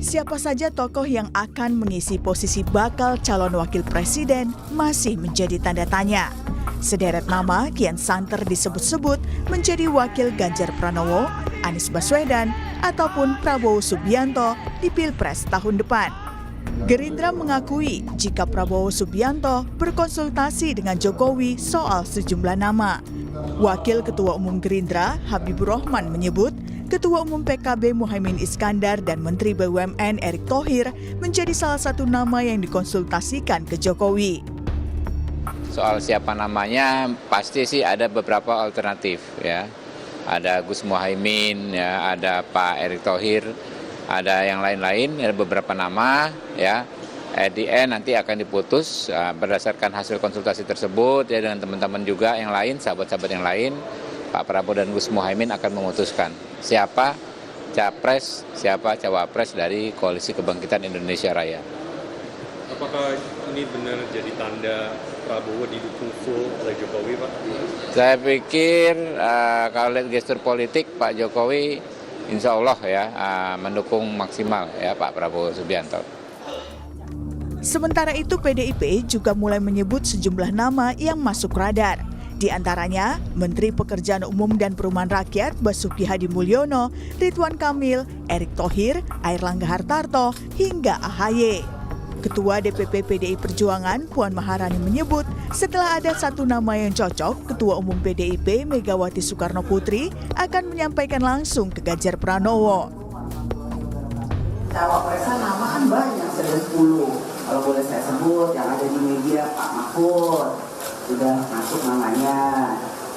Siapa saja tokoh yang akan mengisi posisi bakal calon wakil presiden masih menjadi tanda tanya. Sederet nama kian santer disebut-sebut menjadi wakil Ganjar Pranowo, Anies Baswedan, ataupun Prabowo Subianto di Pilpres tahun depan. Gerindra mengakui jika Prabowo Subianto berkonsultasi dengan Jokowi soal sejumlah nama. Wakil Ketua Umum Gerindra, Habibur Rahman menyebut, Ketua Umum PKB Muhaimin Iskandar dan Menteri BUMN Erick Thohir menjadi salah satu nama yang dikonsultasikan ke Jokowi. Soal siapa namanya, pasti sih ada beberapa alternatif ya. Ada Gus Muhaimin, ya, ada Pak Erick Thohir, ada yang lain-lain, ada beberapa nama ya. At the end nanti akan diputus berdasarkan hasil konsultasi tersebut ya dengan teman-teman juga yang lain, sahabat-sahabat yang lain. Pak Prabowo dan Gus Muhaimin akan memutuskan siapa capres, siapa cawapres dari Koalisi Kebangkitan Indonesia Raya. Apakah ini benar jadi tanda Prabowo didukung full oleh Jokowi, Pak? Saya pikir kalau lihat gestur politik Pak Jokowi insya Allah ya mendukung maksimal ya Pak Prabowo Subianto. Sementara itu PDIP juga mulai menyebut sejumlah nama yang masuk radar. Di antaranya Menteri Pekerjaan Umum dan Perumahan Rakyat Basuki Hadi Mulyono, Ridwan Kamil, Erick Thohir, Airlangga Hartarto, hingga AHY. Ketua DPP PDI Perjuangan Puan Maharani menyebut setelah ada satu nama yang cocok, Ketua Umum PDIP Megawati Soekarno Putri akan menyampaikan langsung ke Ganjar Pranowo. Cawapresnya nama kan banyak, ada 10. Kalau boleh saya sebut yang ada di media, Pak Mahfud sudah masuk namanya,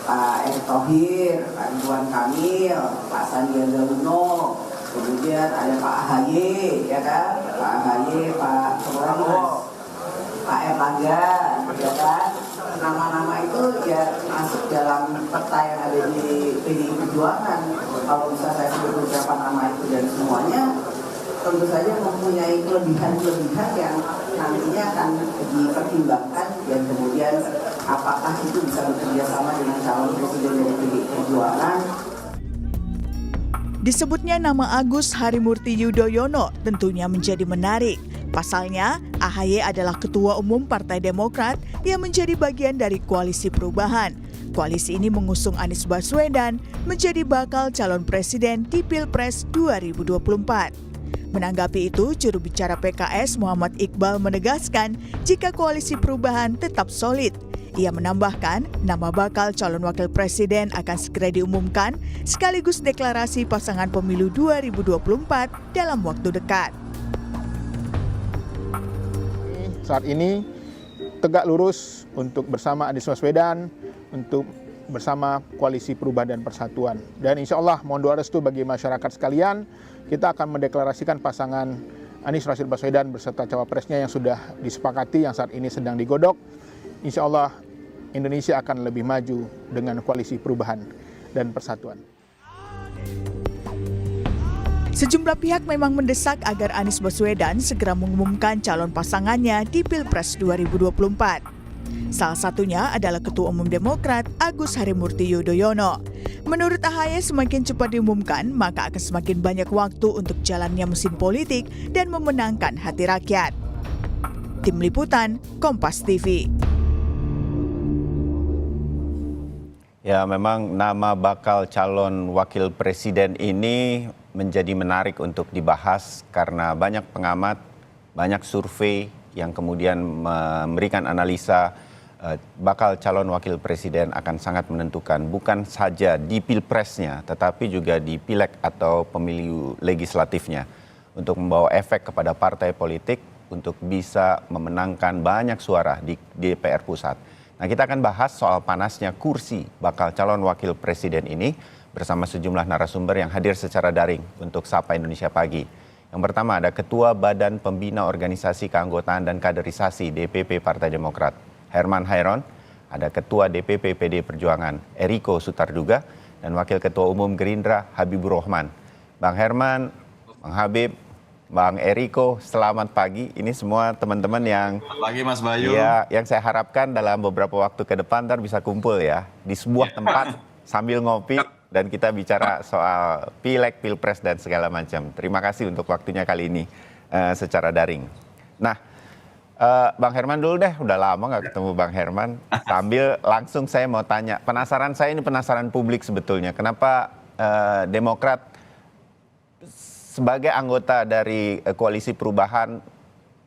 Pak Erick Thohir, Pak Ridwan Kamil, Pak Sandiaga Uno, kemudian ada Pak AHY, ya kan? Pak AHY, Pak Airlangga, ya kan? Nama-nama itu ya masuk dalam peta yang ada di PDI Perjuangan. Kalau bisa saya sebut beberapa nama itu dan semuanya tentu saja mempunyai kelebihan-kelebihan yang nantinya akan dipertimbangkan dan kemudian apakah itu bisa bekerja sama dengan calon presiden dari PDI Perjuangan. Disebutnya nama Agus Harimurti Yudhoyono tentunya menjadi menarik. Pasalnya, AHY adalah Ketua Umum Partai Demokrat yang menjadi bagian dari Koalisi Perubahan. Koalisi ini mengusung Anies Baswedan menjadi bakal calon presiden di Pilpres 2024. Menanggapi itu, juru bicara PKS Muhammad Iqbal menegaskan jika Koalisi Perubahan tetap solid. Ia menambahkan, nama bakal calon wakil presiden akan segera diumumkan sekaligus deklarasi pasangan pemilu 2024 dalam waktu dekat. Saat ini tegak lurus untuk bersama Anies Baswedan, untuk bersama Koalisi Perubahan dan Persatuan. Dan insya Allah mohon doa restu bagi masyarakat sekalian, kita akan mendeklarasikan pasangan Anies Rashid Baswedan beserta cawapresnya yang sudah disepakati, yang saat ini sedang digodok. Insya Allah Indonesia akan lebih maju dengan Koalisi Perubahan dan Persatuan. Sejumlah pihak memang mendesak agar Anies Baswedan segera mengumumkan calon pasangannya di Pilpres 2024. Salah satunya adalah Ketua Umum Demokrat Agus Harimurti Yudhoyono. Menurut AHY, semakin cepat diumumkan, maka akan semakin banyak waktu untuk jalannya mesin politik dan memenangkan hati rakyat. Tim Liputan, Kompas TV. Ya, memang nama bakal calon wakil presiden ini menjadi menarik untuk dibahas karena banyak pengamat, banyak survei yang kemudian memberikan analisa bakal calon wakil presiden akan sangat menentukan bukan saja di pilpresnya tetapi juga di pileg atau pemilu legislatifnya untuk membawa efek kepada partai politik untuk bisa memenangkan banyak suara di DPR pusat. Nah, kita akan bahas soal panasnya kursi bakal calon wakil presiden ini bersama sejumlah narasumber yang hadir secara daring untuk Sapa Indonesia Pagi. Yang pertama ada Ketua Badan Pembina Organisasi Keanggotaan dan Kaderisasi DPP Partai Demokrat, Herman Hairon, ada Ketua DPP PD Perjuangan, Eriko Sutarduga, dan Wakil Ketua Umum Gerindra, Habibur Rahman. Bang Herman, Bang Habib, Bang Eriko, selamat pagi. Ini semua teman-teman yang Pagi Mas Bayu. Ya, yang saya harapkan dalam beberapa waktu ke depan ntar bisa kumpul ya di sebuah tempat sambil ngopi dan kita bicara soal pileg, pilpres dan segala macam. Terima kasih untuk waktunya kali ini secara daring. Nah, Bang Herman dulu deh, udah lama nggak ketemu Bang Herman. Sambil langsung saya mau tanya, penasaran publik sebetulnya, kenapa Demokrat sebagai anggota dari koalisi perubahan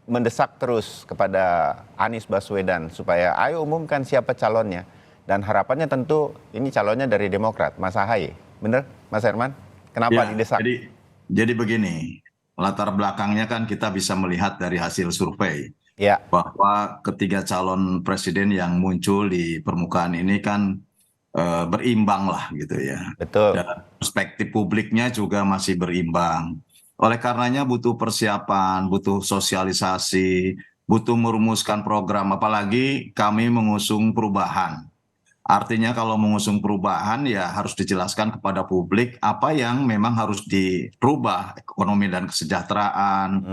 mendesak terus kepada Anies Baswedan supaya ayo umumkan siapa calonnya. Dan harapannya tentu ini calonnya dari Demokrat, Mas Ahaye. Bener, Mas Herman? Kenapa Ya, didesak? jadi begini, latar belakangnya kan kita bisa melihat dari hasil survei Ya, bahwa ketiga calon presiden yang muncul di permukaan ini kan berimbang lah gitu ya. betul. Dan perspektif publiknya juga masih berimbang. Oleh karenanya butuh persiapan, butuh sosialisasi, butuh merumuskan program, apalagi kami mengusung perubahan. Artinya kalau mengusung perubahan ya harus dijelaskan kepada publik apa yang memang harus dirubah, ekonomi dan kesejahteraan,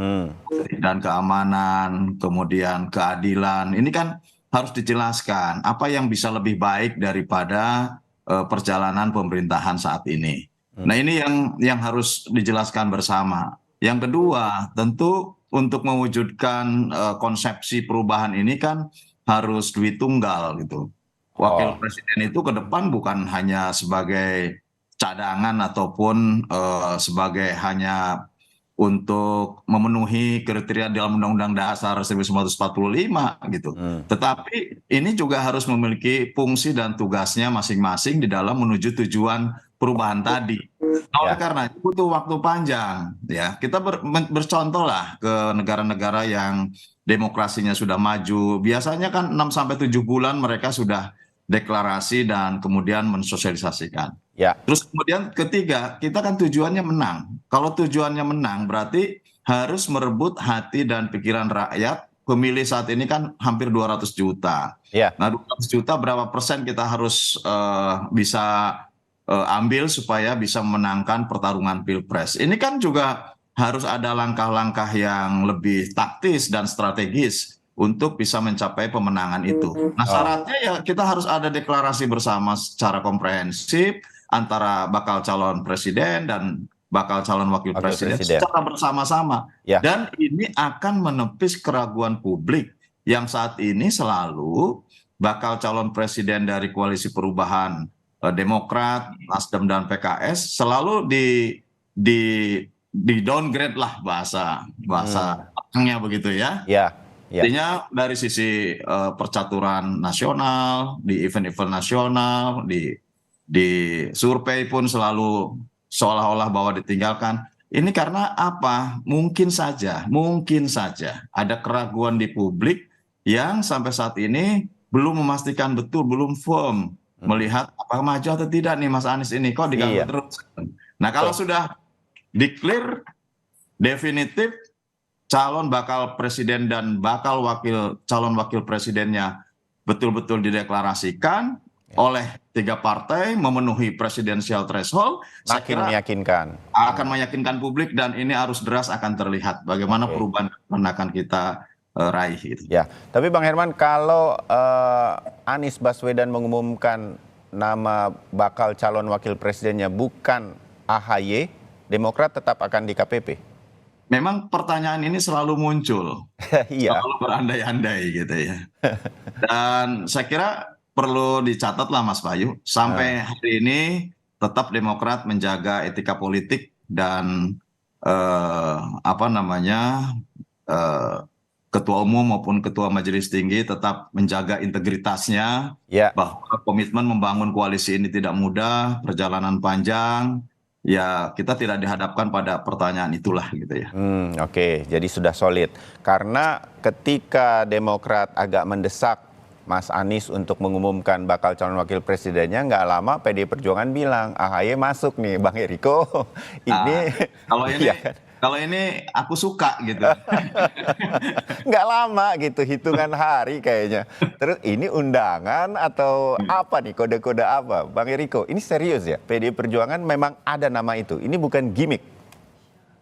dan keamanan, kemudian keadilan. Ini kan harus dijelaskan apa yang bisa lebih baik daripada perjalanan pemerintahan saat ini. Nah, ini yang harus dijelaskan bersama. Yang kedua, tentu untuk mewujudkan konsepsi perubahan ini kan harus duit tunggal gitu. Wakil presiden itu ke depan bukan hanya sebagai cadangan ataupun sebagai hanya untuk memenuhi kriteria dalam Undang-Undang Dasar 1945 gitu. Tetapi ini juga harus memiliki fungsi dan tugasnya masing-masing di dalam menuju tujuan perubahan tadi. Oleh karena itu butuh waktu panjang ya. Kita bercontoh lah ke negara-negara yang demokrasinya sudah maju. Biasanya kan 6-7 bulan mereka sudah deklarasi dan kemudian mensosialisasikan. Ya. Terus kemudian ketiga, kita kan tujuannya menang. Kalau tujuannya menang berarti harus merebut hati dan pikiran rakyat. Pemilih saat ini kan hampir 200 juta. Ya. Nah, 200 juta berapa persen kita harus bisa ambil supaya bisa memenangkan pertarungan pilpres. Ini kan juga harus ada langkah-langkah yang lebih taktis dan strategis untuk bisa mencapai pemenangan itu. Nah, syaratnya ya kita harus ada deklarasi bersama secara komprehensif antara bakal calon presiden dan bakal calon wakil presiden secara bersama-sama. Ya. Dan ini akan menepis keraguan publik yang saat ini selalu bakal calon presiden dari koalisi perubahan Demokrat, Nasdem dan PKS selalu di downgrade lah bahasanya begitu ya. Ya. Ya. Artinya dari sisi percaturan nasional, di event-event nasional, di survei pun selalu seolah-olah bahwa ditinggalkan. Ini karena apa? Mungkin saja ada keraguan di publik yang sampai saat ini belum memastikan betul, belum firm melihat apakah maju atau tidak nih Mas Anies ini, kok diganggu terus. Nah, kalau sudah declare definitif calon bakal presiden dan bakal calon wakil presidennya betul-betul dideklarasikan oleh 3 partai memenuhi presidensial threshold, makin meyakinkan. Akan meyakinkan publik dan ini arus deras akan terlihat bagaimana perubahan yang akan kita raih. Gitu. Ya, tapi Bang Herman, kalau Anies Baswedan mengumumkan nama bakal calon wakil presidennya bukan AHY, Demokrat tetap akan di KPP? Memang pertanyaan ini selalu muncul, selalu berandai-andai gitu ya. Dan saya kira perlu dicatat lah Mas Bayu, sampai hari ini tetap Demokrat menjaga etika politik dan Ketua Umum maupun Ketua Majelis Tinggi tetap menjaga integritasnya, bahwa komitmen membangun koalisi ini tidak mudah, perjalanan panjang. Ya, kita tidak dihadapkan pada pertanyaan itulah gitu ya. Oke, jadi sudah solid. Karena ketika Demokrat agak mendesak Mas Anies untuk mengumumkan bakal calon wakil presidennya, nggak lama PDI Perjuangan bilang, AHY masuk nih Bang Eriko. Ini kalau ini aku suka gitu. Nggak lama gitu, hitungan hari kayaknya. Terus ini undangan atau apa nih, kode-kode apa? Bang Eriko, ini serius ya? PDI Perjuangan memang ada nama itu, ini bukan gimmick.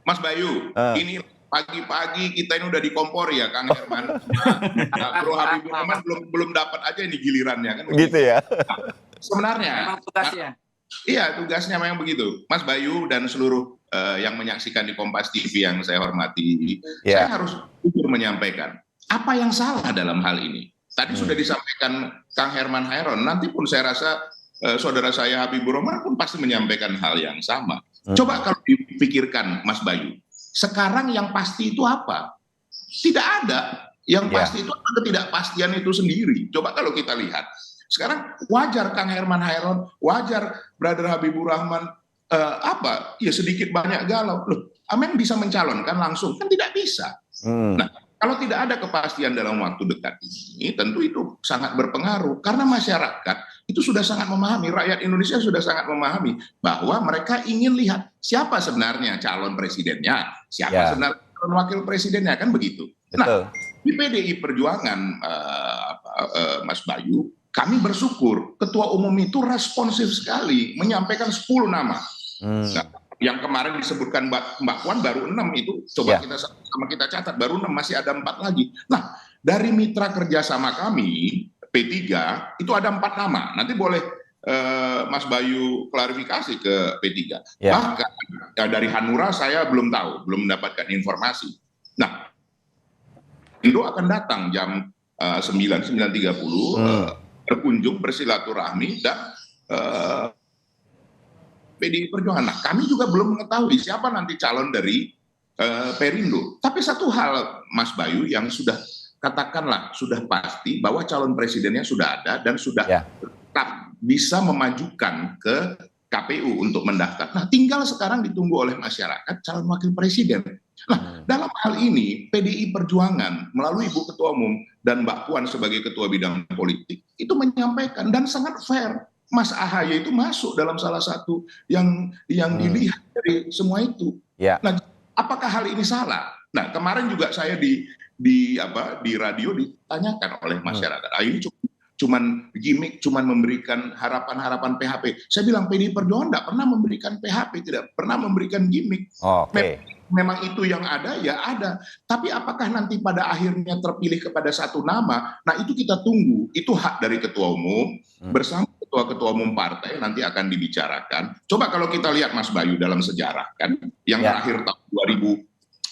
Mas Bayu, ini pagi-pagi kita ini udah dikompor ya Kang Herman. Bro Habibur Rahman belum dapat aja ini gilirannya kan. Gitu ya? Sebenarnya Iya, tugasnya memang begitu. Mas Bayu dan seluruh yang menyaksikan di Kompas TV yang saya hormati, saya harus jujur menyampaikan apa yang salah dalam hal ini. Tadi sudah disampaikan Kang Herman Hairon, nanti pun saya rasa saudara saya Habibur Rahman pun pasti menyampaikan hal yang sama. Coba kalau dipikirkan Mas Bayu, sekarang yang pasti itu apa? Tidak ada. Yang pasti itu ketidakpastian itu sendiri. Coba kalau kita lihat. Sekarang wajar Kang Herman Hairon, wajar Brother Habibur Rahman, ya sedikit banyak galau. Loh, Ameng bisa mencalonkan langsung? Kan tidak bisa. Nah, kalau tidak ada kepastian dalam waktu dekat ini, tentu itu sangat berpengaruh. Karena masyarakat itu sudah sangat memahami, rakyat Indonesia sudah sangat memahami bahwa mereka ingin lihat siapa sebenarnya calon presidennya, siapa sebenarnya calon wakil presidennya, kan begitu. Betul. Nah, di PDI Perjuangan, Mas Bayu, kami bersyukur Ketua Umum itu responsif sekali, menyampaikan 10 nama. Nah, yang kemarin disebutkan Mbak Puan baru 6 itu, coba kita sama kita catat, baru 6, masih ada 4 lagi. Nah, dari mitra kerjasama kami, P3, itu ada 4 nama. Nanti boleh Mas Bayu klarifikasi ke P3. Bahkan dari Hanura saya belum tahu, belum mendapatkan informasi. Nah, Indo akan datang jam 9.30, berkunjung, bersilaturahmi, dan PDI Perjuangan. Nah, kami juga belum mengetahui siapa nanti calon dari Perindo. Tapi satu hal, Mas Bayu, yang sudah katakanlah sudah pasti bahwa calon presidennya sudah ada dan sudah tetap bisa memajukan ke KPU untuk mendaftar. Nah, tinggal sekarang ditunggu oleh masyarakat calon wakil presiden. Nah, dalam hal ini PDI Perjuangan melalui Ibu Ketua Umum dan Mbak Puan sebagai Ketua Bidang Politik itu menyampaikan, dan sangat fair, Mas AHY itu masuk dalam salah satu yang dilihat dari semua itu. Nah, apakah hal ini salah? Nah, kemarin juga saya di radio ditanyakan oleh masyarakat. Ini cuman gimmick, cuman memberikan harapan-harapan PHP. Saya bilang PDI Perjuangan tidak pernah memberikan PHP, tidak pernah memberikan gimmick. Memang itu yang ada, ya ada. Tapi apakah nanti pada akhirnya terpilih kepada satu nama? Nah, itu kita tunggu. Itu hak dari Ketua Umum bersama Ketua-Ketua Umum partai nanti akan dibicarakan. Coba kalau kita lihat Mas Bayu dalam sejarah kan, yang terakhir tahun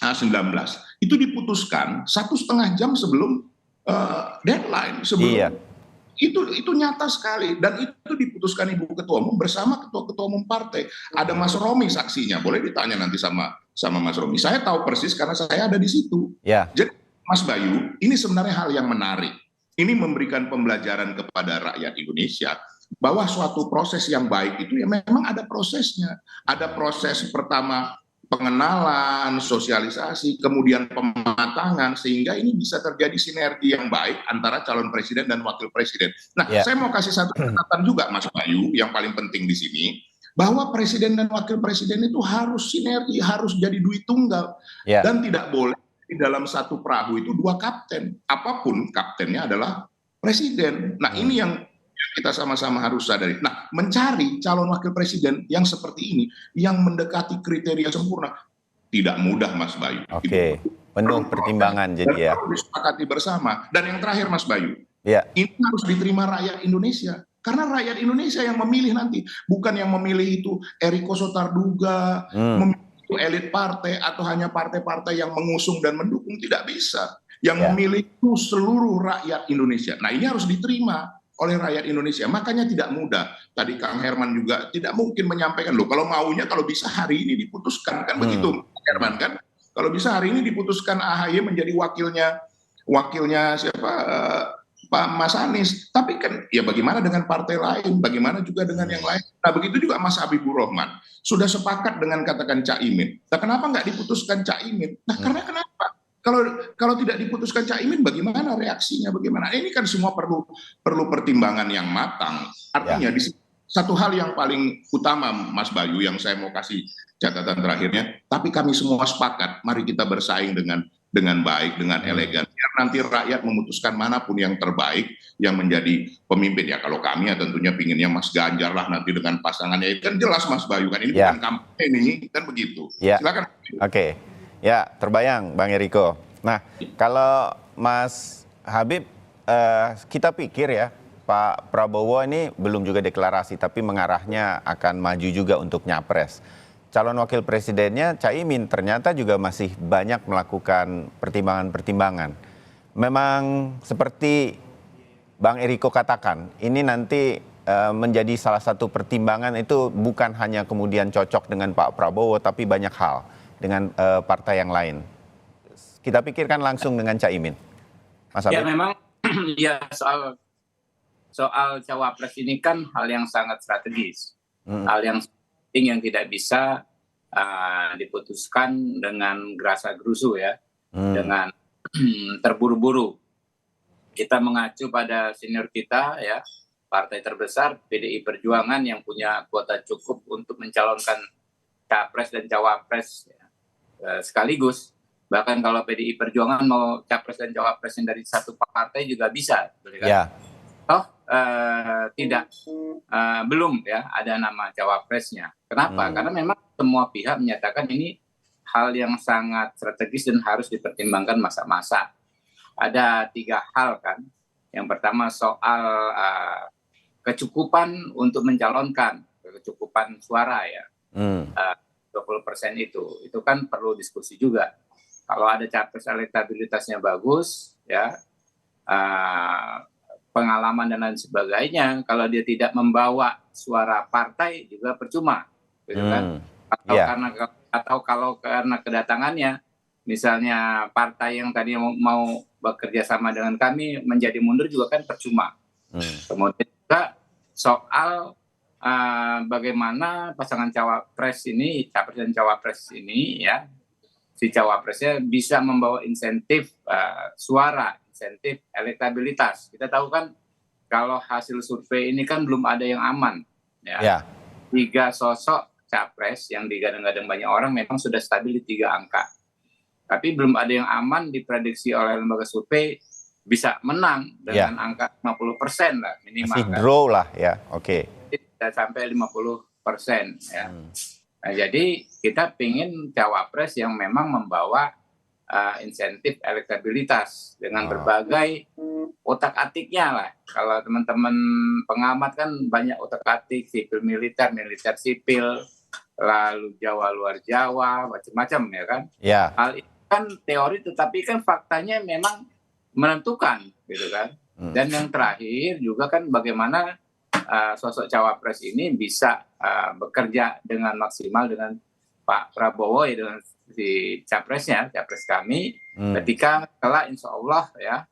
2019 itu diputuskan 1,5 jam sebelum deadline, itu nyata sekali, dan itu diputuskan Ibu Ketua Umum bersama Ketua-Ketua Umum partai. Ada Mas Romi saksinya, boleh ditanya nanti sama Mas Romi. Saya tahu persis karena saya ada di situ. Jadi Mas Bayu, ini sebenarnya hal yang menarik. Ini memberikan pembelajaran kepada rakyat Indonesia bahwa suatu proses yang baik itu ya memang ada prosesnya. Ada proses pertama pengenalan, sosialisasi, kemudian pematangan, sehingga ini bisa terjadi sinergi yang baik antara calon presiden dan wakil presiden. Nah, saya mau kasih satu catatan juga, Mas Bayu, yang paling penting di sini, bahwa presiden dan wakil presiden itu harus sinergi, harus jadi duit tunggal, dan tidak boleh di dalam satu perahu itu 2 kapten, apapun kaptennya adalah presiden. Nah, ini yang kita sama-sama harus sadari. Nah, mencari calon wakil presiden yang seperti ini, yang mendekati kriteria sempurna, tidak mudah, Mas Bayu. Penuh pertimbangan jadi ya. Harus disepakati bersama. Dan yang terakhir, Mas Bayu, ini harus diterima rakyat Indonesia. Karena rakyat Indonesia yang memilih nanti, bukan yang memilih itu Eriko Sotarduga, memilih itu elit partai, atau hanya partai-partai yang mengusung dan mendukung, tidak bisa. Yang memilih itu seluruh rakyat Indonesia. Nah, ini harus diterima oleh rakyat Indonesia. Makanya tidak mudah. Tadi Kang Herman juga tidak mungkin menyampaikan, loh kalau maunya kalau bisa hari ini diputuskan, kan begitu Herman kan. Kalau bisa hari ini diputuskan AHY menjadi wakilnya siapa, Pak Mas Anies. Tapi kan ya bagaimana dengan partai lain, bagaimana juga dengan yang lain. Nah, begitu juga Mas Habibur Rahman sudah sepakat dengan katakan Cak Imin. Nah, kenapa nggak diputuskan Cak Imin? Nah, karena kenapa? Kalau tidak diputuskan Cak Imin, bagaimana reaksinya? Bagaimana? Ini kan semua perlu pertimbangan yang matang. Artinya di satu hal yang paling utama, Mas Bayu, yang saya mau kasih catatan terakhirnya, tapi kami semua sepakat, mari kita bersaing dengan baik, dengan elegan. Biar nanti rakyat memutuskan manapun yang terbaik yang menjadi pemimpin. Ya kalau kami ya tentunya pinginnya Mas Ganjar lah nanti dengan pasangannya. Itu kan jelas Mas Bayu kan, ini bukan kampanye ini, kan begitu. Silakan. Ya, terbayang Bang Eriko. Nah, kalau Mas Habib, kita pikir ya, Pak Prabowo ini belum juga deklarasi, tapi mengarahnya akan maju juga untuk nyapres. Calon wakil presidennya Caimin ternyata juga masih banyak melakukan pertimbangan-pertimbangan. Memang seperti Bang Eriko katakan, ini nanti menjadi salah satu pertimbangan itu bukan hanya kemudian cocok dengan Pak Prabowo, tapi banyak hal dengan partai yang lain. Kita pikirkan langsung dengan Caimin. Mas Ya Abed? memang ya soal cawapres ini kan hal yang sangat strategis, hal yang penting yang tidak bisa diputuskan dengan gerasa gerusu ya, dengan terburu-buru. Kita mengacu pada senior kita ya, partai terbesar PDI Perjuangan yang punya kuota cukup untuk mencalonkan capres dan cawapres ya, sekaligus. Bahkan kalau PDI Perjuangan mau capres dan cawapres yang dari satu partai juga bisa, betul kan? Ya. Belum ya ada nama cawapresnya. Kenapa? Karena memang semua pihak menyatakan ini hal yang sangat strategis dan harus dipertimbangkan masa-masa. Ada 3 hal kan. Yang pertama soal kecukupan untuk mencalonkan, kecukupan suara ya. 20% itu kan perlu diskusi juga. Kalau ada capres elektabilitasnya bagus ya, pengalaman dan lain sebagainya, kalau dia tidak membawa suara partai juga percuma, gitu kan? Atau kalau karena kedatangannya, misalnya partai yang tadi mau bekerja sama dengan kami menjadi mundur juga kan percuma. Kemudian juga soal bagaimana pasangan cawapres ini, capres dan cawapres ini ya, si cawapresnya bisa membawa insentif suara, insentif elektabilitas. Kita tahu kan kalau hasil survei ini kan belum ada yang aman. Ya. 3 sosok capres yang digadang-gadang banyak orang memang sudah stabil di 3 angka. Tapi belum ada yang aman diprediksi oleh lembaga survei bisa menang dengan angka 50% lah minimal. Masih draw lah ya, oke. Tidak sampai 50% ya. Nah, jadi kita ingin cawapres yang memang membawa insentif elektabilitas dengan berbagai otak-atiknya lah. Kalau teman-teman pengamat kan banyak otak-atik, sipil militer, militer sipil, lalu Jawa luar Jawa, macam-macam ya kan. Ya. Hal itu kan teori, tetapi kan faktanya memang menentukan gitu kan. Dan yang terakhir juga kan bagaimana sosok cawapres ini bisa bekerja dengan maksimal dengan Pak Prabowo ya, dengan si capresnya, capres kami, ketika kelak insya Allah ya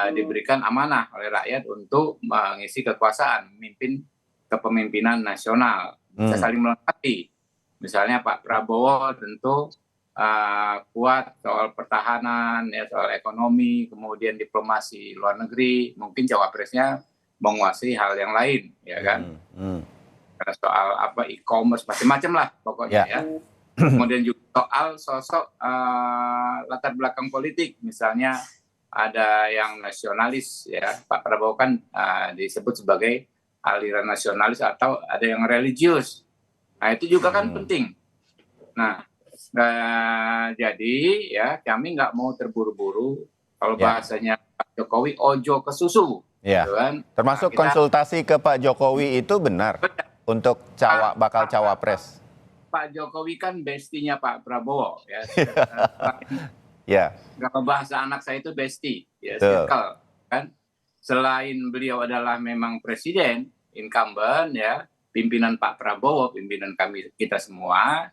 diberikan amanah oleh rakyat untuk mengisi kekuasaan, memimpin kepemimpinan nasional, bisa saling melengkapi. Misalnya Pak Prabowo tentu kuat soal pertahanan, ya, soal ekonomi, kemudian diplomasi luar negeri, mungkin cawapresnya menguasai hal yang lain, ya kan? Karena soal e-commerce macam-macam lah pokoknya ya. Kemudian juga soal sosok latar belakang politik, misalnya ada yang nasionalis ya, Pak Prabowo kan disebut sebagai aliran nasionalis, atau ada yang religius. Nah itu juga kan penting. Nah jadi ya kami nggak mau terburu-buru. Kalau bahasanya Pak Jokowi ojo ke susu. Gitu kan? Termasuk konsultasi ke Pak Jokowi itu benar untuk bakal cawapres. Pak Jokowi kan bestinya Pak Prabowo ya. Kalau bahasa anak saya itu bestie ya, circle kan. Selain beliau adalah memang presiden incumbent ya, pimpinan Pak Prabowo, pimpinan kita semua.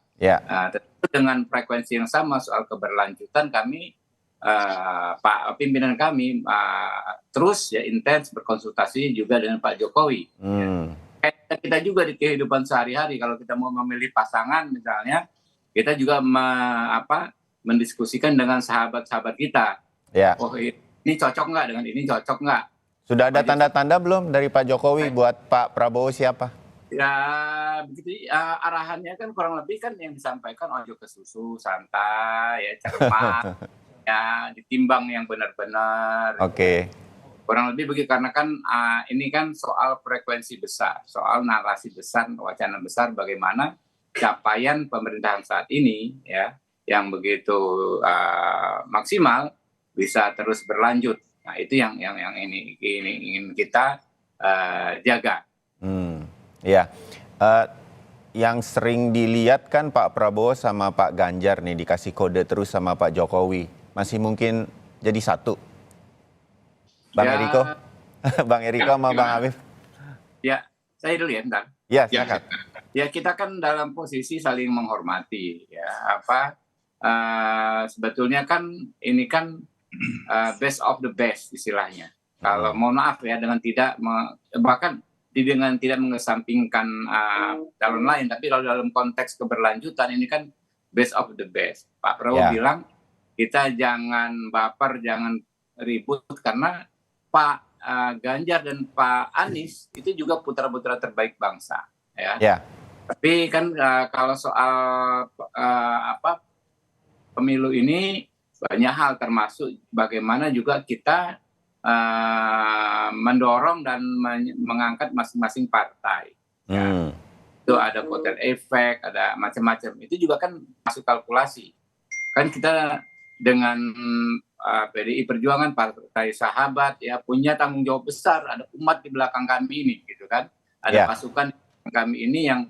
Tentu dengan frekuensi yang sama soal keberlanjutan kami, Pak pimpinan kami terus ya intens berkonsultasi juga dengan Pak Jokowi. Kita juga di kehidupan sehari-hari kalau kita mau memilih pasangan misalnya, kita juga mendiskusikan dengan sahabat-sahabat kita. Oh ini cocok nggak dengan ini, cocok nggak? Sudah ada tanda-tanda belum dari Pak Jokowi buat Pak Prabowo siapa? Ya begitu, arahannya kan kurang lebih kan yang disampaikan ojo ke susu, santai, ya cermat, ya ditimbang yang benar-benar. Kurang lebih begitu, karena kan ini kan soal frekuensi besar, soal narasi besar, wacana besar, bagaimana capaian pemerintahan saat ini ya yang begitu maksimal bisa terus berlanjut. Nah itu yang ini ingin kita jaga. Ya, yang sering dilihat kan Pak Prabowo sama Pak Ganjar nih dikasih kode terus sama Pak Jokowi. Masih mungkin jadi satu. Bang Ya. Eriko, Bang Eriko sama Bang Afif. Ya, saya dulu ya, bentar. Ya, silakan. Ya, kita kan dalam posisi saling menghormati. Ya, sebetulnya kan ini kan best of the best istilahnya. Kalau mohon maaf ya dengan tidak mengesampingkan calon lain, tapi kalau dalam konteks keberlanjutan ini kan best of the best. Pak Prabowo bilang kita jangan baper, jangan ribut karena Pak Ganjar dan Pak Anies itu juga putra-putra terbaik bangsa, ya. Tapi kan kalau soal pemilu ini banyak hal termasuk bagaimana juga kita mendorong dan mengangkat masing-masing partai. Ya. Itu ada kotel efek, ada macam-macam. Itu juga kan masuk kalkulasi. Kan kita dengan PDI Perjuangan, partai sahabat, ya punya tanggung jawab besar. Ada umat di belakang kami ini, gitu kan. Ada pasukan di belakang kami ini yang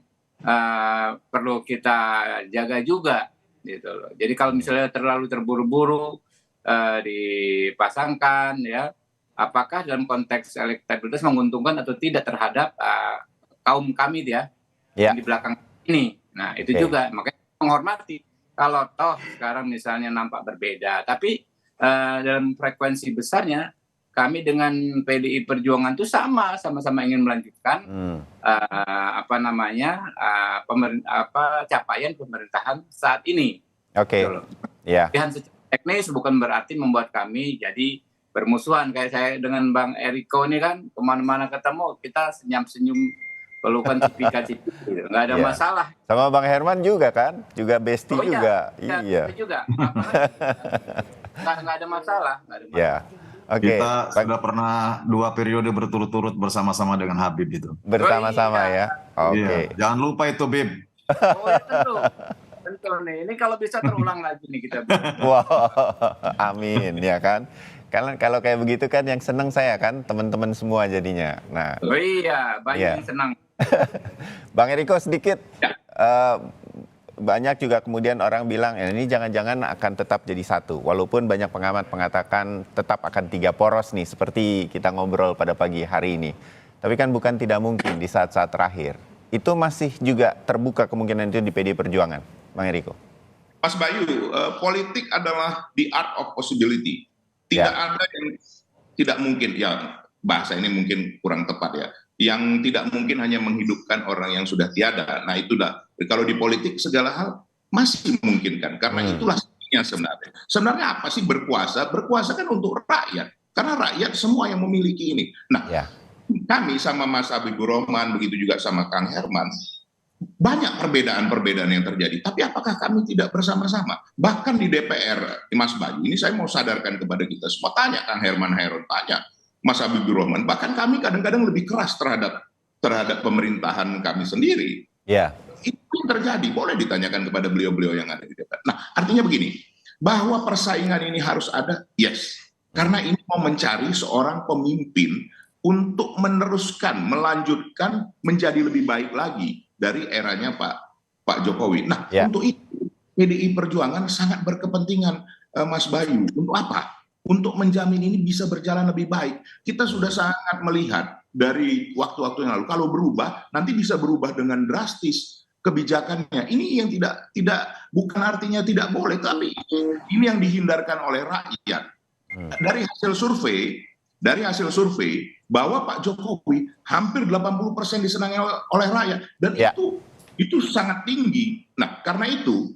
perlu kita jaga juga, gitu loh. Jadi kalau misalnya terlalu terburu-buru dipasangkan, ya. Apakah dalam konteks elektabilitas menguntungkan atau tidak terhadap kaum kami yang di belakang ini. Nah itu juga makanya menghormati. Kalau toh sekarang misalnya nampak berbeda, tapi dalam frekuensi besarnya kami dengan PDI Perjuangan itu sama-sama ingin melanjutkan capaian pemerintahan saat ini. Oke. Pilihan secara teknis bukan berarti membuat kami jadi bermusuhan. Kayak saya dengan Bang Eriko ini kan kemana-mana ketemu kita senyum-senyum pelukan cipika-cipik gitu. Nggak ada masalah. Sama Bang Herman juga kan? Juga bestie juga. Iya. Juga. Nggak ada masalah. Kita sudah pernah 2 periode berturut-turut bersama-sama dengan Habib itu. Bersama-sama ya. Oke. Jangan lupa itu, Bib. Oh ya tentu nih. Ini kalau bisa terulang lagi nih kita. Wow. Amin ya kan. Kalau kayak begitu kan yang senang saya kan teman-teman semua jadinya. Nah. Oh iya, banyak yang senang. Bang Eriko sedikit. Banyak juga kemudian orang bilang ini jangan-jangan akan tetap jadi satu. Walaupun banyak pengamat mengatakan tetap akan 3 poros nih seperti kita ngobrol pada pagi hari ini. Tapi kan bukan tidak mungkin di saat-saat terakhir. Itu masih juga terbuka kemungkinan itu di PD Perjuangan. Bang Eriko. Mas Bayu, politik adalah the art of possibility. Tidak ada yang tidak mungkin, ya bahasa ini mungkin kurang tepat ya. Yang tidak mungkin hanya menghidupkan orang yang sudah tiada. Nah itulah, kalau di politik segala hal masih memungkinkan. Karena itulah sebenarnya. Sebenarnya apa sih berkuasa? Berkuasa kan untuk rakyat. Karena rakyat semua yang memiliki ini. Nah, kami sama Mas Habibur Rahman, begitu juga sama Kang Herman, banyak perbedaan-perbedaan yang terjadi. Tapi apakah kami tidak bersama-sama? Bahkan di DPR, Mas Bayu, ini saya mau sadarkan kepada kita semua. Tanya Kang Herman Hairon, tanya Mas Habibur Rahman. Bahkan kami kadang-kadang lebih keras terhadap pemerintahan kami sendiri. Itu yang terjadi. Boleh ditanyakan kepada beliau-beliau yang ada di DPR. Nah, artinya begini, bahwa persaingan ini harus ada, yes. Karena ini mau mencari seorang pemimpin untuk meneruskan, melanjutkan menjadi lebih baik lagi dari eranya Pak Jokowi. Nah, untuk itu PDI Perjuangan sangat berkepentingan, Mas Bayu. Untuk apa? Untuk menjamin ini bisa berjalan lebih baik. Kita sudah sangat melihat dari waktu-waktu yang lalu, kalau berubah, nanti bisa berubah dengan drastis kebijakannya. Ini yang tidak bukan artinya tidak boleh, tapi ini yang dihindarkan oleh rakyat. Dari hasil survei bahwa Pak Jokowi hampir 80% disenangi oleh rakyat, dan itu sangat tinggi. Nah, karena itu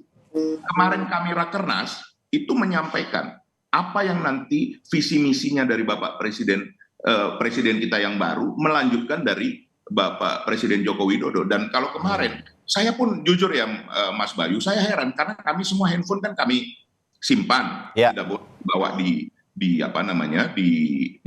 kemarin kami Rakernas itu menyampaikan apa yang nanti visi misinya dari Bapak Presiden kita yang baru, melanjutkan dari Bapak Presiden Joko Widodo. Dan kalau kemarin saya pun jujur ya Mas Bayu, saya heran karena kami semua handphone kan kami simpan, tidak boleh bawa di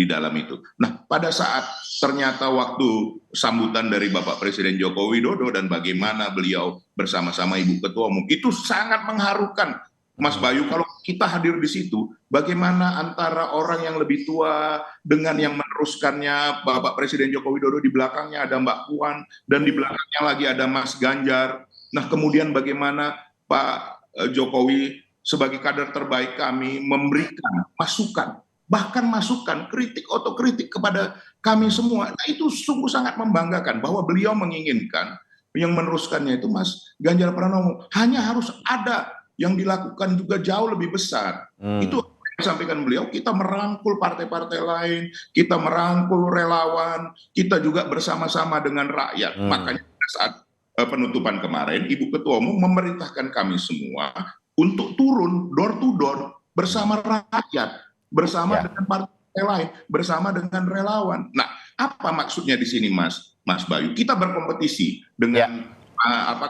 dalam itu. Nah, pada saat ternyata waktu sambutan dari Bapak Presiden Joko Widodo dan bagaimana beliau bersama-sama Ibu Ketua Umum itu sangat mengharukan Mas Bayu, kalau kita hadir di situ, bagaimana antara orang yang lebih tua dengan yang meneruskannya, Bapak Presiden Joko Widodo, di belakangnya ada Mbak Puan, dan di belakangnya lagi ada Mas Ganjar. Nah, kemudian bagaimana Pak Jokowi sebagai kader terbaik kami memberikan masukan, bahkan masukan kritik, otokritik kepada kami semua. Nah, itu sungguh sangat membanggakan bahwa beliau menginginkan yang meneruskannya itu Mas Ganjar Pranowo. Hanya harus ada yang dilakukan juga jauh lebih besar. Itu yang disampaikan beliau, kita merangkul partai-partai lain, kita merangkul relawan, kita juga bersama-sama dengan rakyat. Makanya pada saat penutupan kemarin, Ibu Ketua Umum memerintahkan kami semua untuk turun door to door bersama rakyat, bersama dengan partai lain, bersama dengan relawan. Nah, apa maksudnya di sini, Mas Bayu? Kita berkompetisi dengan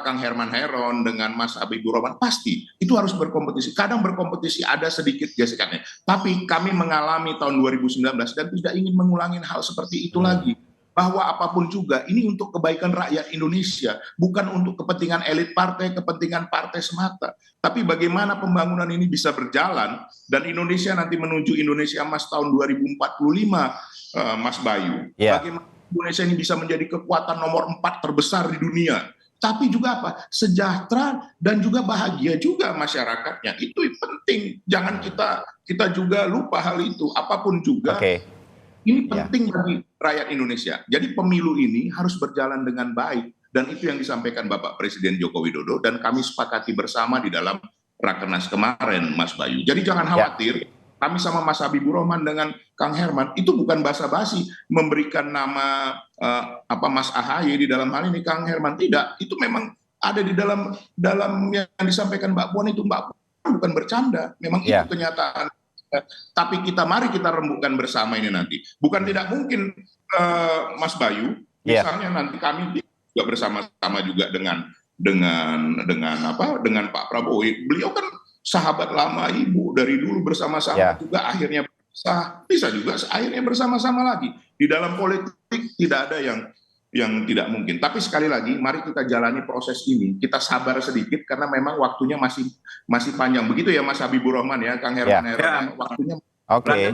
Kang Herman Heron, dengan Mas Habibur Rahman, pasti itu harus berkompetisi. Kadang berkompetisi ada sedikit gesekannya, tapi kami mengalami tahun 2019 dan tidak ingin mengulangi hal seperti itu lagi. Bahwa apapun juga ini untuk kebaikan rakyat Indonesia, bukan untuk kepentingan elit partai, kepentingan partai semata. Tapi bagaimana pembangunan ini bisa berjalan dan Indonesia nanti menuju Indonesia Emas tahun 2045, Mas Bayu. Bagaimana Indonesia ini bisa menjadi kekuatan nomor 4 terbesar di dunia. Tapi juga apa? Sejahtera dan juga bahagia juga masyarakatnya. Itu penting. Jangan kita juga lupa hal itu. Apapun juga. Ini penting bagi rakyat Indonesia. Jadi pemilu ini harus berjalan dengan baik. Dan itu yang disampaikan Bapak Presiden Joko Widodo. Dan kami sepakati bersama di dalam Rakernas kemarin, Mas Bayu. Jadi jangan khawatir. Kami sama Mas Habibur Rahman dengan Kang Herman, itu bukan basa-basi memberikan nama Mas AHY di dalam hal ini, Kang Herman. Tidak. Itu memang ada di dalam yang disampaikan Mbak Puan itu. Mbak Puan bukan bercanda. Memang itu kenyataan. Tapi mari kita rembukan bersama ini nanti. Bukan tidak mungkin, Mas Bayu, misalnya nanti kami juga bersama-sama juga dengan Pak Prabowo. Beliau kan sahabat lama Ibu dari dulu bersama-sama juga akhirnya bisa juga akhirnya bersama-sama lagi. Di dalam politik tidak ada yang tidak mungkin. Tapi sekali lagi, mari kita jalani proses ini. Kita sabar sedikit karena memang waktunya masih panjang. Begitu ya Mas Habibur Rahman ya, Kang Herman. Waktunya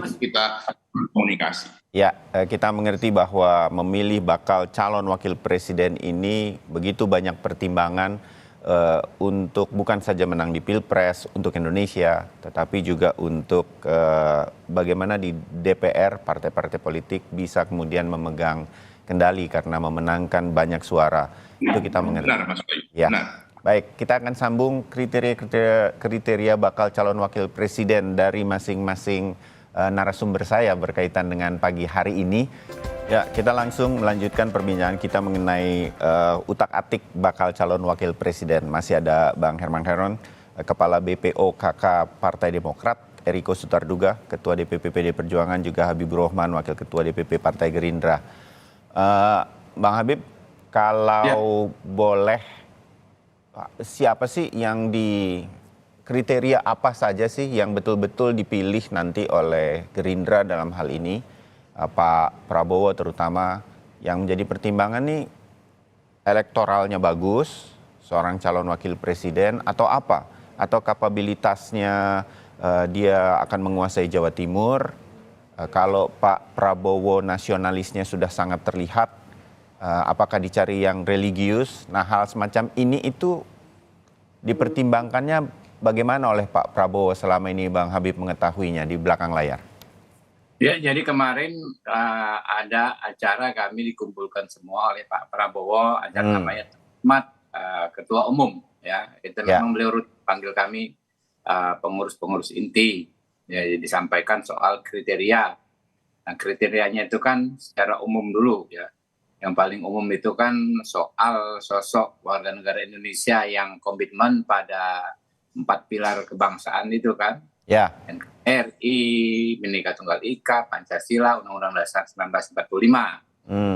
masih kita komunikasi. Ya, kita mengerti bahwa memilih bakal calon wakil presiden ini begitu banyak pertimbangan untuk bukan saja menang di Pilpres untuk Indonesia, tetapi juga untuk bagaimana di DPR partai-partai politik bisa kemudian memegang kendali karena memenangkan banyak suara. Itu kita mengerti. Benar, Mas Bayu. Ya. Baik, kita akan sambung kriteria bakal calon wakil presiden dari masing-masing narasumber saya berkaitan dengan pagi hari ini. Ya, kita langsung melanjutkan perbincangan kita mengenai utak-atik bakal calon wakil presiden. Masih ada Bang Herman Heron, Kepala BPO KK Partai Demokrat, Eriko Sutarduga, Ketua DPP PD Perjuangan, juga Habibur Rahman, Wakil Ketua DPP Partai Gerindra. Bang Habib, kalau boleh, siapa sih yang kriteria apa saja sih yang betul-betul dipilih nanti oleh Gerindra dalam hal ini? Pak Prabowo terutama, yang menjadi pertimbangan nih elektoralnya bagus, seorang calon wakil presiden atau apa? Atau kapabilitasnya dia akan menguasai Jawa Timur? Kalau Pak Prabowo nasionalisnya sudah sangat terlihat, apakah dicari yang religius? Nah, hal semacam ini itu dipertimbangkannya bagaimana oleh Pak Prabowo selama ini, Bang Habib mengetahuinya di belakang layar? Ya, jadi kemarin ada acara kami dikumpulkan semua oleh Pak Prabowo, acara namanya Ketua Umum, ya. Itu memang beliau panggil kami pengurus-pengurus inti. Ya, disampaikan soal kriteria. Nah, kriterianya itu kan secara umum dulu, ya. Yang paling umum itu kan soal sosok warga negara Indonesia yang komitmen pada 4 pilar kebangsaan itu kan. Ya. NKRI, Bhinneka Tunggal Ika, Pancasila, Undang-Undang Dasar 1945.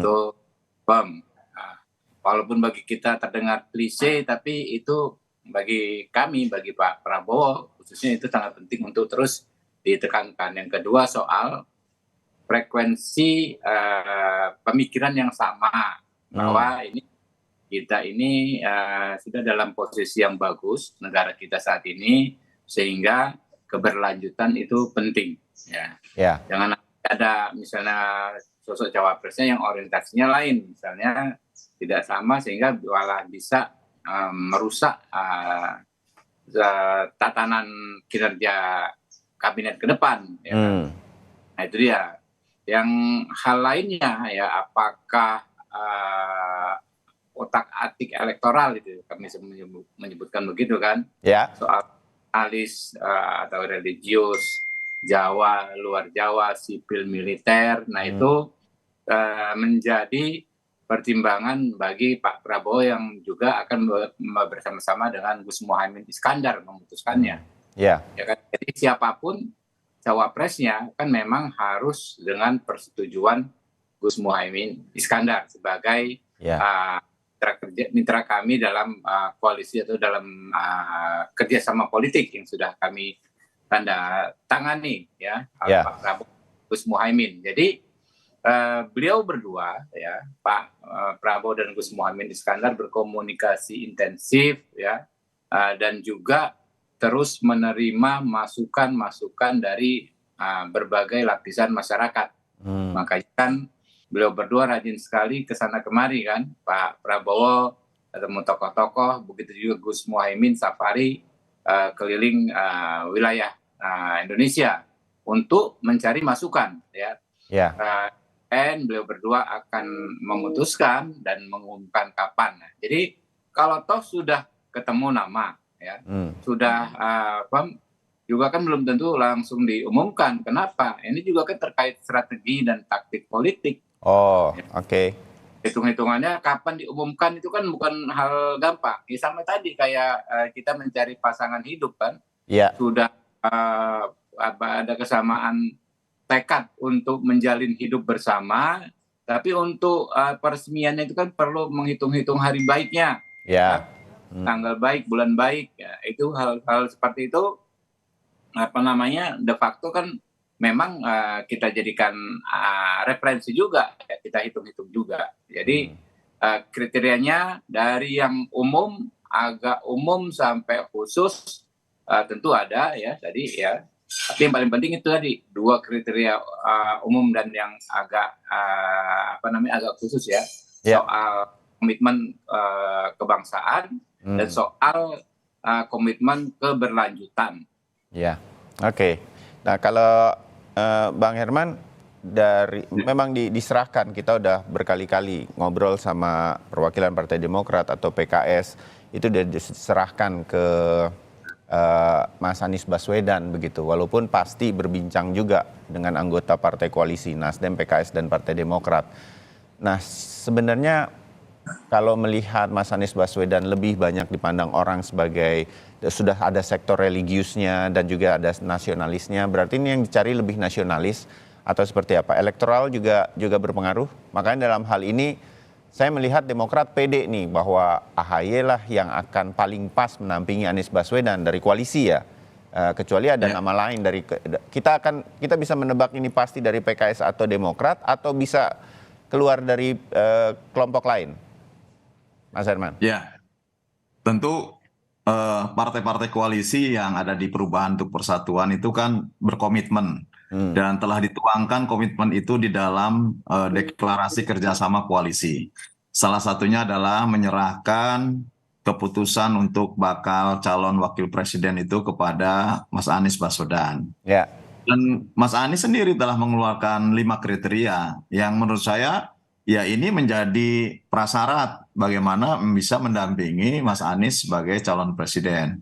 Itu PEM. Nah, walaupun bagi kita terdengar klise, tapi itu bagi kami, bagi Pak Prabowo, khususnya itu sangat penting untuk terus ditekankan. Yang kedua soal frekuensi pemikiran yang sama, bahwa kita ini sudah dalam posisi yang bagus, negara kita saat ini sehingga keberlanjutan itu penting. Ya. Jangan ada misalnya sosok cawapresnya yang orientasinya lain, misalnya tidak sama sehingga malah bisa merusak tatanan kinerja kabinet ke depan. Ya kan? Nah itu dia. Yang hal lainnya ya, apakah otak-atik elektoral itu kami menyebutkan begitu kan? Ya. Soal alis atau religius, Jawa, luar Jawa, sipil, militer. Nah itu menjadi pertimbangan bagi Pak Prabowo yang juga akan bersama-sama dengan Gus Muhaimin Iskandar memutuskannya. Ya kan? Jadi siapapun cawapresnya kan memang harus dengan persetujuan Gus Muhaimin Iskandar sebagai mitra kami dalam koalisi atau dalam kerjasama politik yang sudah kami tanda tangani ya, Pak Prabowo, Gus Muhaimin. Jadi beliau berdua ya, Pak Prabowo dan Gus Muhaimin Iskandar berkomunikasi intensif ya, dan juga terus menerima masukan-masukan dari berbagai lapisan masyarakat. Makanya kan beliau berdua rajin sekali ke sana kemari kan, Pak Prabowo ketemu tokoh-tokoh, begitu juga Gus Muhaimin safari keliling wilayah Indonesia untuk mencari masukan ya. Dan beliau berdua akan memutuskan dan mengumumkan kapan. Jadi kalau toh sudah ketemu nama ya, sudah juga kan belum tentu langsung diumumkan. Kenapa? Ini juga kan terkait strategi dan taktik politik. Hitung-hitungannya kapan diumumkan itu kan bukan hal gampang. Ya, sama tadi kayak kita mencari pasangan hidup kan. Sudah ada kesamaan tekad untuk menjalin hidup bersama, tapi untuk peresmiannya itu kan perlu menghitung-hitung hari baiknya. Tanggal baik, bulan baik, ya, itu hal-hal seperti itu de facto kan memang kita jadikan referensi juga, ya, kita hitung-hitung juga. Jadi kriterianya dari yang umum, agak umum sampai khusus tentu ada ya tadi ya. Tapi yang paling penting itu tadi dua kriteria umum dan yang agak agak khusus ya, soal komitmen kebangsaan dan soal komitmen keberlanjutan. Nah kalau Bang Herman memang diserahkan, kita udah berkali-kali ngobrol sama perwakilan Partai Demokrat atau PKS, itu udah diserahkan ke Mas Anies Baswedan begitu, walaupun pasti berbincang juga dengan anggota partai koalisi Nasdem, PKS dan Partai Demokrat. Nah sebenarnya kalau melihat Mas Anies Baswedan lebih banyak dipandang orang sebagai sudah ada sektor religiusnya dan juga ada nasionalisnya, berarti ini yang dicari lebih nasionalis atau seperti apa? Elektoral juga berpengaruh. Makanya dalam hal ini saya melihat Demokrat pede nih bahwa AHY lah yang akan paling pas menampingi Anies Baswedan dari koalisi ya. Kecuali ada nama lain dari kita bisa menebak ini pasti dari PKS atau Demokrat atau bisa keluar dari kelompok lain. Mas Herman. Ya, tentu partai-partai koalisi yang ada di Perubahan untuk Persatuan itu kan berkomitmen dan telah dituangkan komitmen itu di dalam deklarasi kerjasama koalisi. Salah satunya adalah menyerahkan keputusan untuk bakal calon wakil presiden itu kepada Mas Anies Baswedan. Dan Mas Anies sendiri telah mengeluarkan 5 kriteria yang menurut saya ya ini menjadi prasyarat bagaimana bisa mendampingi Mas Anies sebagai calon presiden.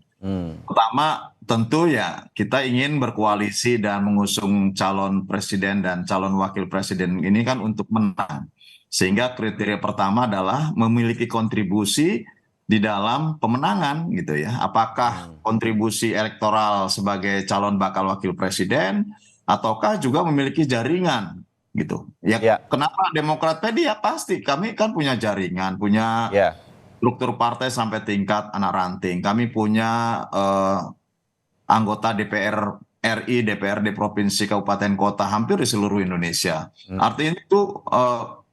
Pertama tentu ya kita ingin berkoalisi dan mengusung calon presiden dan calon wakil presiden ini kan untuk menang. Sehingga kriteria pertama adalah memiliki kontribusi di dalam pemenangan gitu ya. Apakah kontribusi elektoral sebagai calon bakal wakil presiden ataukah juga memiliki jaringan gitu. Ya. Kenapa Demokrat pede? Ya pasti kami kan punya jaringan, punya struktur partai sampai tingkat anak ranting. Kami punya anggota DPR RI, DPRD provinsi, kabupaten, kota hampir di seluruh Indonesia. Artinya itu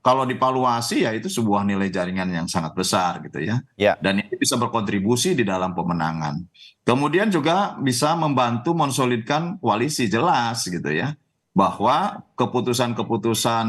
kalau divaluasi ya itu sebuah nilai jaringan yang sangat besar gitu ya. Ya. Dan ini bisa berkontribusi di dalam pemenangan. Kemudian juga bisa membantu mensolidkan koalisi, jelas gitu ya. Bahwa keputusan-keputusan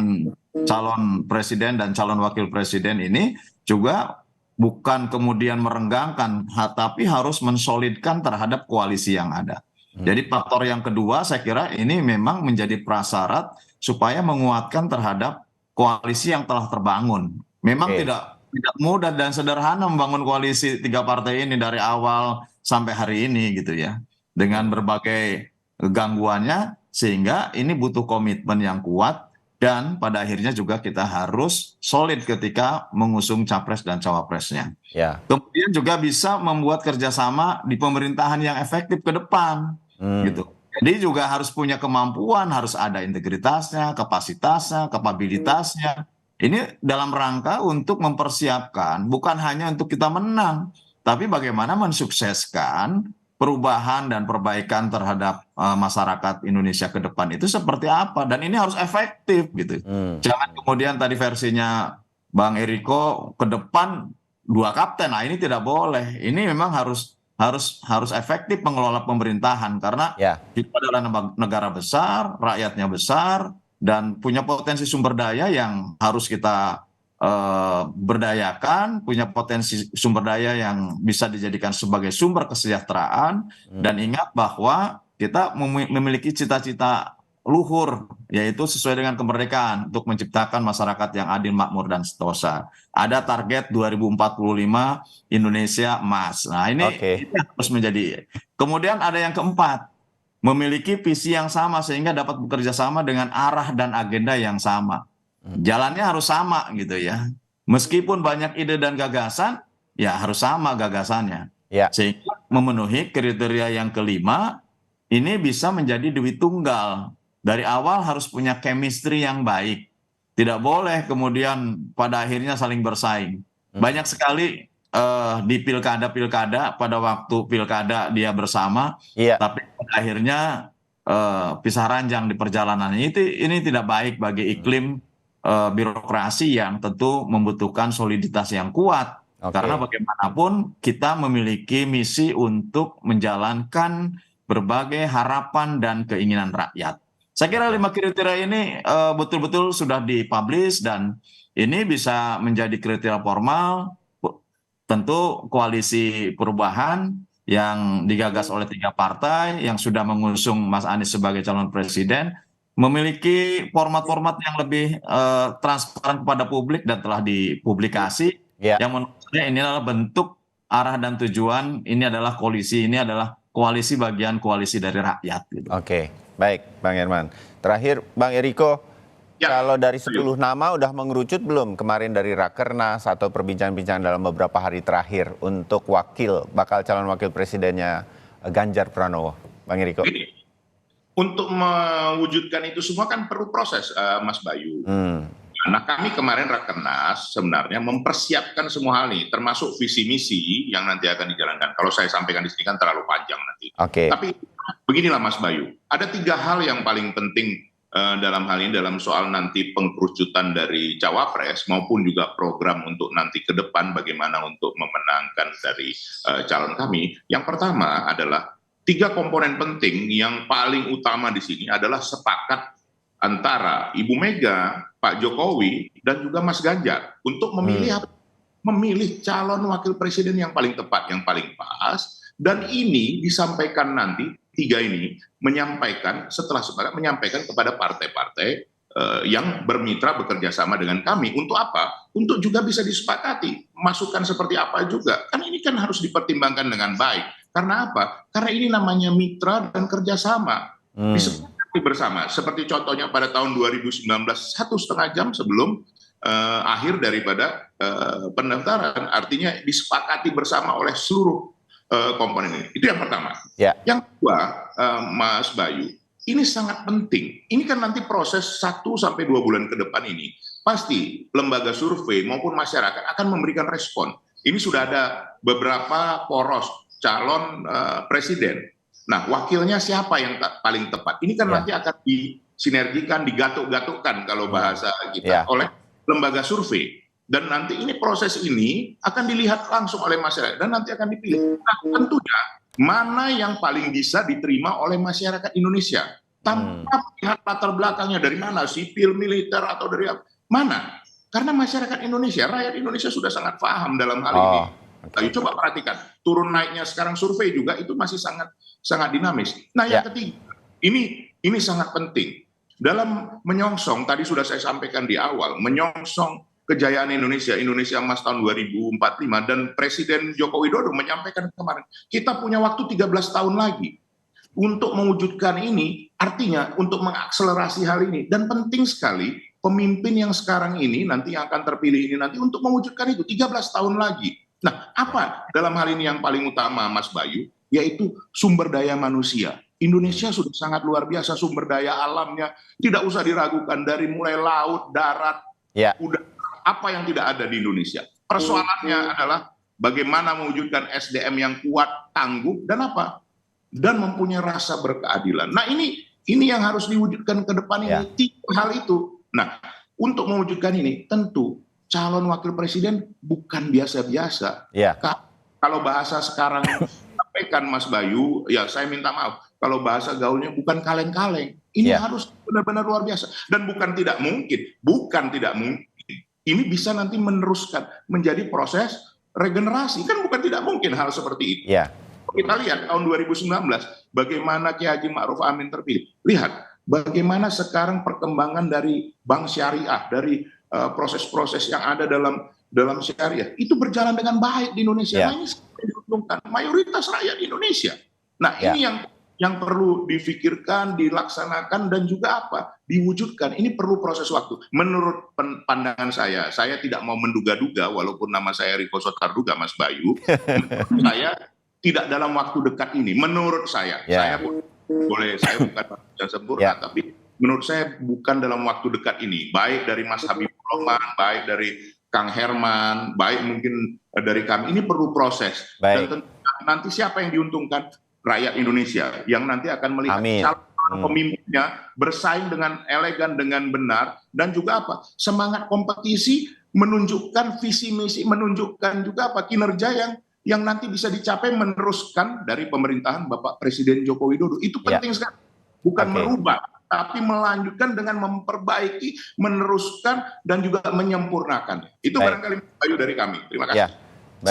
calon presiden dan calon wakil presiden ini juga bukan kemudian merenggangkan, tapi harus mensolidkan terhadap koalisi yang ada. Jadi faktor yang kedua saya kira ini memang menjadi prasyarat supaya menguatkan terhadap koalisi yang telah terbangun. Memang tidak mudah dan sederhana membangun koalisi 3 partai ini dari awal sampai hari ini gitu ya. Dengan berbagai gangguannya, sehingga ini butuh komitmen yang kuat dan pada akhirnya juga kita harus solid ketika mengusung capres dan cawapresnya. Ya. Kemudian juga bisa membuat kerjasama di pemerintahan yang efektif ke depan gitu. Jadi juga harus punya kemampuan, harus ada integritasnya, kapasitasnya, kapabilitasnya. Ini dalam rangka untuk mempersiapkan, bukan hanya untuk kita menang, tapi bagaimana mensukseskan perubahan dan perbaikan terhadap masyarakat Indonesia ke depan itu seperti apa. Dan ini harus efektif gitu. Jangan kemudian tadi versinya Bang Eriko ke depan 2 kapten. Nah ini tidak boleh. Ini memang harus efektif mengelola pemerintahan karena kita adalah negara besar, rakyatnya besar, dan punya potensi sumber daya yang harus kita berdayakan, punya potensi sumber daya yang bisa dijadikan sebagai sumber kesejahteraan. Dan ingat bahwa kita memiliki cita-cita luhur, yaitu sesuai dengan kemerdekaan untuk menciptakan masyarakat yang adil, makmur, dan sentosa. Ada target 2045 Indonesia emas. Nah ini harus menjadi. Kemudian ada yang keempat, memiliki visi yang sama sehingga dapat bekerja sama dengan arah dan agenda yang sama. Jalannya harus sama gitu ya. Meskipun banyak ide dan gagasan, ya harus sama gagasannya. Sehingga memenuhi kriteria yang kelima, ini bisa menjadi duit tunggal. Dari awal harus punya chemistry yang baik. Tidak boleh kemudian pada akhirnya saling bersaing. Banyak sekali di pilkada pada waktu pilkada dia bersama, tapi pada akhirnya pisah ranjang di perjalanan. Ini tidak baik bagi iklim birokrasi yang tentu membutuhkan soliditas yang kuat. Karena bagaimanapun kita memiliki misi untuk menjalankan berbagai harapan dan keinginan rakyat. Saya kira 5 kriteria ini betul-betul sudah dipublish dan ini bisa menjadi kriteria formal. Tentu koalisi perubahan yang digagas oleh 3 partai yang sudah mengusung Mas Anies sebagai calon presiden memiliki format-format yang lebih transparan kepada publik dan telah dipublikasi. Yang menurut saya ini adalah bentuk arah dan tujuan, ini adalah koalisi bagian koalisi dari rakyat. Gitu. Baik, Bang Herman. Terakhir, Bang Eriko, kalau dari 10 nama udah mengerucut belum kemarin dari Rakernas atau perbincangan-perbincangan dalam beberapa hari terakhir untuk bakal calon wakil presidennya Ganjar Pranowo, Bang Eriko? Untuk mewujudkan itu semua kan perlu proses, Mas Bayu. Nah kami kemarin Rakernas sebenarnya mempersiapkan semua hal ini, termasuk visi misi yang nanti akan dijalankan. Kalau saya sampaikan di sini kan terlalu panjang nanti. Tapi beginilah Mas Bayu, ada 3 hal yang paling penting dalam hal ini, dalam soal nanti pengkerucutan dari cawapres maupun juga program untuk nanti ke depan bagaimana untuk memenangkan dari calon kami. Yang pertama adalah 3 komponen penting yang paling utama di sini adalah sepakat antara Ibu Mega, Pak Jokowi, dan juga Mas Ganjar untuk memilih calon wakil presiden yang paling tepat, yang paling pas. Dan ini disampaikan nanti, 3 ini setelah sepakat menyampaikan kepada partai-partai yang bermitra bekerja sama dengan kami. Untuk apa? Untuk juga bisa disepakati masukan seperti apa juga. Kan ini kan harus dipertimbangkan dengan baik. Karena apa? Karena ini namanya mitra dan kerjasama. Disepakati bersama. Seperti contohnya pada tahun 2019, 1,5 jam sebelum akhir daripada pendaftaran. Artinya disepakati bersama oleh seluruh komponen ini. Itu yang pertama. Yang kedua, Mas Bayu, ini sangat penting. Ini kan nanti proses 1-2 bulan ke depan ini, pasti lembaga survei maupun masyarakat akan memberikan respon. Ini sudah ada beberapa poros calon presiden. Nah, wakilnya siapa yang paling tepat? Ini kan nanti akan disinergikan, digatuk-gatukkan kalau bahasa kita oleh lembaga survei. Dan nanti ini proses ini akan dilihat langsung oleh masyarakat dan nanti akan dipilih. Nah, tentunya mana yang paling bisa diterima oleh masyarakat Indonesia tanpa melihat latar belakangnya dari mana, sipil, militer, atau dari mana. Karena masyarakat Indonesia, rakyat Indonesia sudah sangat paham dalam hal ini. Ayo coba perhatikan, turun naiknya sekarang survei juga itu masih sangat dinamis. Nah, yang ketiga, ini sangat penting. Dalam menyongsong, tadi sudah saya sampaikan di awal, menyongsong kejayaan Indonesia Emas tahun 2045, dan Presiden Joko Widodo menyampaikan kemarin, kita punya waktu 13 tahun lagi untuk mewujudkan ini, artinya untuk mengakselerasi hal ini. Dan penting sekali pemimpin yang sekarang ini, nanti yang akan terpilih ini nanti untuk mewujudkan itu 13 tahun lagi. Nah, apa dalam hal ini yang paling utama, Mas Bayu? Yaitu sumber daya manusia. Indonesia sudah sangat luar biasa sumber daya alamnya, tidak usah diragukan, dari mulai laut, darat, udara, apa yang tidak ada di Indonesia. Persoalannya adalah bagaimana mewujudkan SDM yang kuat, tangguh, dan apa? Dan mempunyai rasa berkeadilan. Nah, ini yang harus diwujudkan ke depan ini, tiga hal itu. Nah, untuk mewujudkan ini, tentu calon wakil presiden bukan biasa-biasa. Kalau bahasa sekarang sampaikan Mas Bayu, ya saya minta maaf, kalau bahasa gaulnya bukan kaleng-kaleng. Ini harus benar-benar luar biasa. Dan bukan tidak mungkin, ini bisa nanti meneruskan menjadi proses regenerasi. Kan bukan tidak mungkin hal seperti itu. Kita lihat tahun 2019, bagaimana Kiai Haji Ma'ruf Amin terpilih. Lihat bagaimana sekarang perkembangan dari bank syariah, dari proses-proses yang ada dalam syariah, itu berjalan dengan baik di Indonesia. Nah, ini diuntungkan mayoritas rakyat Indonesia. Nah, ini yang perlu difikirkan, dilaksanakan, dan juga apa? Diwujudkan. Ini perlu proses waktu. Menurut pandangan saya tidak mau menduga-duga, walaupun nama saya Riko Sotarduga, Mas Bayu, saya tidak dalam waktu dekat ini. Menurut saya, saya bukan sempurna, tapi menurut saya bukan dalam waktu dekat ini. Baik dari Mas Habibur Rahman, baik dari Kang Herman, baik mungkin dari kami, ini perlu proses. Dan nanti siapa yang diuntungkan? Rakyat Indonesia yang nanti akan melihat calon pemimpinnya bersaing dengan elegan, dengan benar, dan juga apa? Semangat kompetisi, menunjukkan visi misi, menunjukkan juga apa? Kinerja yang nanti bisa dicapai meneruskan dari pemerintahan Bapak Presiden Joko Widodo. Itu penting sekali. Bukan merubah, tapi melanjutkan dengan memperbaiki, meneruskan, dan juga menyempurnakan. Itu barangkali Bayu dari kami. Terima kasih.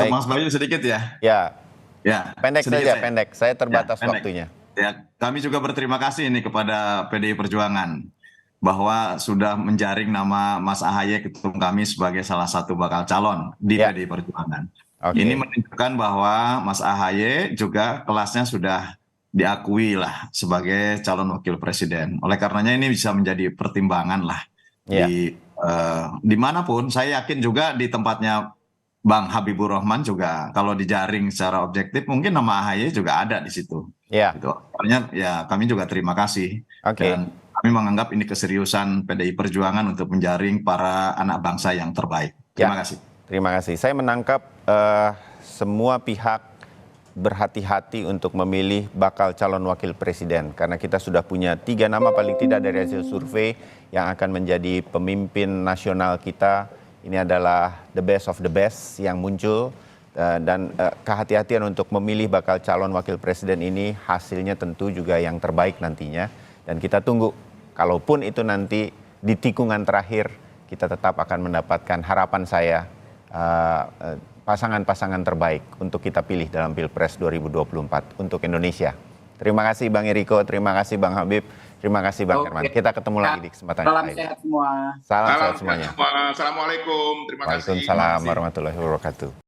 Mas Bayu sedikit ya. Pendek saja, pendek. Saya terbatas waktunya. Kami juga berterima kasih ini kepada PDI Perjuangan bahwa sudah menjaring nama Mas AHY ketum kami sebagai salah satu bakal calon di PDI Perjuangan. Ini menunjukkan bahwa Mas AHY juga kelasnya sudah diakui lah sebagai calon wakil presiden. Oleh karenanya ini bisa menjadi pertimbangan lah dimanapun. Saya yakin juga di tempatnya Bang Habibur Rahman juga kalau dijaring secara objektif mungkin nama AHY juga ada di situ. Gitu. Artinya kami juga terima kasih. Dan kami menganggap ini keseriusan PDI Perjuangan untuk menjaring para anak bangsa yang terbaik. Terima kasih. Terima kasih. Saya menangkap semua pihak berhati-hati untuk memilih bakal calon wakil presiden karena kita sudah punya 3 nama paling tidak dari hasil survei yang akan menjadi pemimpin nasional kita. Ini adalah the best of the best yang muncul dan kehati-hatian untuk memilih bakal calon wakil presiden ini hasilnya tentu juga yang terbaik nantinya. Dan kita tunggu, kalaupun itu nanti di tikungan terakhir kita tetap akan mendapatkan harapan saya pasangan-pasangan terbaik untuk kita pilih dalam Pilpres 2024 untuk Indonesia. Terima kasih Bang Eriko, terima kasih Bang Habib. Terima kasih Bang Herman. Kita ketemu lagi di kesempatan lain. Salam sehat semua. Salam sehat semuanya. Assalamualaikum. Terima kasih. Waalaikumsalam warahmatullahi wabarakatuh.